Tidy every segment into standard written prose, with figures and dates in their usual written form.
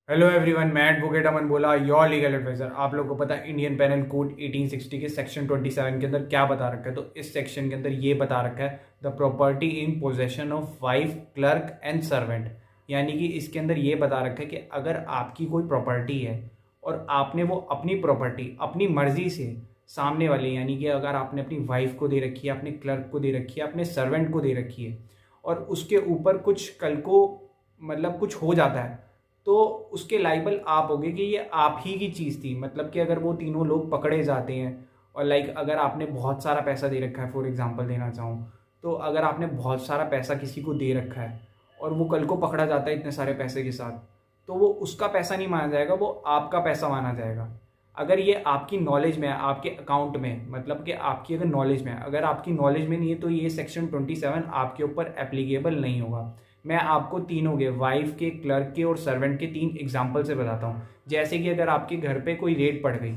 Hello everyone, मैं advocate अमन बोला, your legal adviser. आप लोगों को पता है इंडियन पेनल कोड 1860 के सेक्शन 27 के अंदर क्या बता रखा है। तो इस सेक्शन के अंदर ये बता रखा है, the property in possession of wife, clerk and servant. यानी कि इसके अंदर ये बता रखा है कि अगर आपकी कोई प्रॉपर्टी है और आपने वो अपनी प्रॉपर्टी अपनी मर्जी से सामने वाले, यानी कि अगर आपने अपनी वाइफ को दे रखी है, अपने क्लर्क को दे रखी है, अपने सर्वेंट को दे रखी है, और उसके ऊपर कुछ कल को मतलब कुछ हो जाता है, तो उसके लाइबल आप होगे कि ये आप ही की चीज़ थी। मतलब कि अगर वो तीनों लोग पकड़े जाते हैं और अगर आपने बहुत सारा पैसा दे रखा है, फॉर एग्जांपल देना चाहूँ तो अगर आपने बहुत सारा पैसा किसी को दे रखा है और वो कल को पकड़ा जाता है इतने सारे पैसे के साथ, तो वो उसका पैसा नहीं माना जाएगा, वो आपका पैसा माना जाएगा। अगर ये आपकी नॉलेज में है, आपके अकाउंट में, मतलब कि आपकी अगर नॉलेज में है, अगर आपकी नॉलेज में नहीं है तो ये सेक्शन 27 आपके ऊपर एप्लीकेबल नहीं होगा। मैं आपको तीनों के, वाइफ के, क्लर्क के और सर्वेंट के, 3 एग्जाम्पल से बताता हूँ। जैसे कि अगर आपके घर पे कोई रेड पड़ गई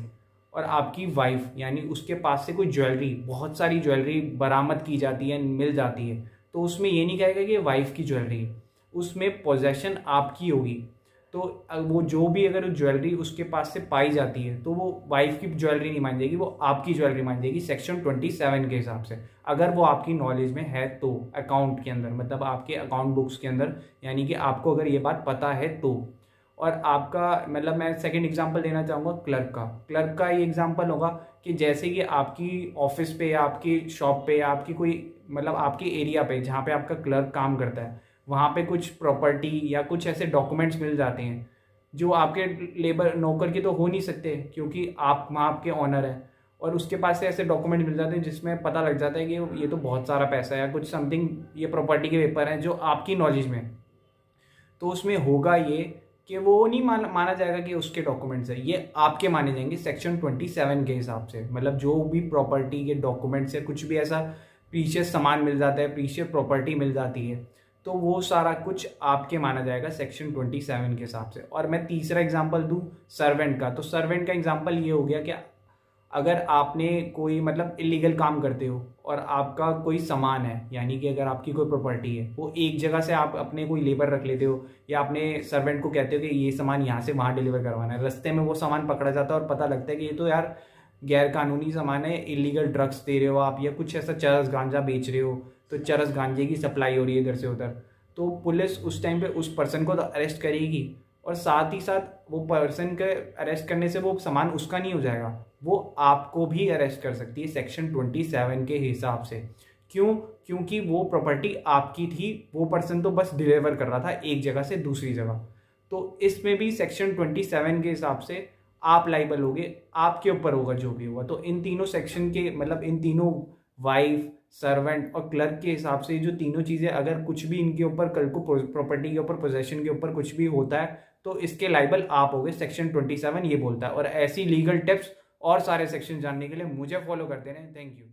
और आपकी वाइफ यानी उसके पास से कोई ज्वेलरी, बहुत सारी ज्वेलरी बरामद की जाती है, मिल जाती है, तो उसमें ये नहीं कहेगा कि ये वाइफ की ज्वेलरी है, उसमें पोजेशन आपकी होगी। तो वो जो भी अगर ज्वेलरी उसके पास से पाई जाती है तो वो वाइफ की ज्वेलरी नहीं मान जाएगी, वो आपकी ज्वेलरी मान जाएगी सेक्शन 27 के हिसाब से, अगर वो आपकी नॉलेज में है तो। अकाउंट के अंदर मतलब आपके अकाउंट बुक्स के अंदर, यानी कि आपको अगर ये बात पता है तो। और आपका मतलब मैं सेकंड एग्जांपल देना चाहूँगा क्लर्क का ये एग्जांपल होगा कि जैसे कि आपकी ऑफिस पे या आपकी शॉप पे या आपकी कोई मतलब आपके एरिया पे जहाँ पे आपका क्लर्क काम करता है, वहाँ पे कुछ प्रॉपर्टी या कुछ ऐसे डॉक्यूमेंट्स मिल जाते हैं जो आपके लेबर नौकर के तो हो नहीं सकते, क्योंकि आप वहाँ आपके ऑनर हैं, और उसके पास से ऐसे डॉक्यूमेंट मिल जाते हैं जिसमें पता लग जाता है कि ये तो बहुत सारा पैसा है या कुछ समथिंग, ये प्रॉपर्टी के पेपर हैं जो आपकी नॉलेज में है। तो उसमें होगा ये कि वो नहीं माना जाएगा कि उसके डॉक्यूमेंट्स है, ये आपके माने जाएंगे सेक्शन 27 के हिसाब से। मतलब जो भी प्रॉपर्टी के डॉक्यूमेंट्स है, कुछ भी ऐसा प्रीशियस सामान मिल जाता है, प्रीशियस प्रॉपर्टी मिल जाती है, तो वो सारा कुछ आपके माना जाएगा सेक्शन 27 के हिसाब से। और मैं तीसरा एग्जांपल दूं सर्वेंट का, तो सर्वेंट का एग्जांपल ये हो गया कि अगर आपने कोई मतलब इलीगल काम करते हो और आपका कोई सामान है, यानी कि अगर आपकी कोई प्रॉपर्टी है, वो एक जगह से आप अपने कोई लेबर रख लेते हो या अपने सर्वेंट को कहते हो कि ये सामान यहाँ से वहाँ डिलीवर करवाना है, रास्ते में वो सामान पकड़ा जाता है और पता लगता है कि ये तो यार गैर कानूनी सामान है, इलीगल ड्रग्स दे रहे हो आप या कुछ ऐसा चरस गांजा बेच रहे हो, तो चरस गांजे की सप्लाई हो रही है इधर से उधर, तो पुलिस उस टाइम पे उस पर्सन को तो अरेस्ट करेगी, और साथ ही साथ वो पर्सन के अरेस्ट करने से वो सामान उसका नहीं हो जाएगा, वो आपको भी अरेस्ट कर सकती है सेक्शन 27 के हिसाब से। क्यों? क्योंकि वो प्रॉपर्टी आपकी थी, वो पर्सन तो बस डिलीवर कर रहा था एक जगह से दूसरी जगह। तो इसमें भी सेक्शन 27 के हिसाब से आप लाइबल होगे, आपके ऊपर होगा जो भी हुआ। तो इन तीनों सेक्शन के मतलब इन तीनों वाइफ, सर्वेंट और क्लर्क के हिसाब से जो तीनों चीज़ें, अगर कुछ भी इनके ऊपर कल को प्रॉपर्टी के ऊपर, पोजेशन के ऊपर कुछ भी होता है, तो इसके लाइबल आप होगे सेक्शन 27 ये बोलता है। और ऐसी लीगल टिप्स और सारे सेक्शन जानने के लिए मुझे फॉलो करते रहें। Thank you.